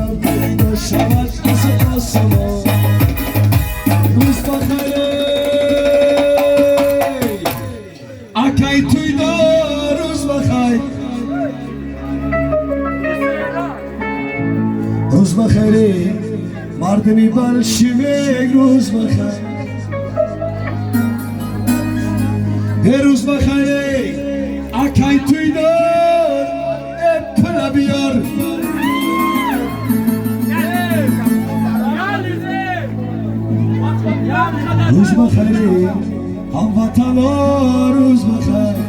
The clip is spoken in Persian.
پیدا شود از آسمان روز بخیر اکی توی دار روز بخیر روز بخیر مردمی بر شیوه روز بخیر روز بخیر اکی توی دار اپلا بیار روز بخیر هموطنا روز بخیر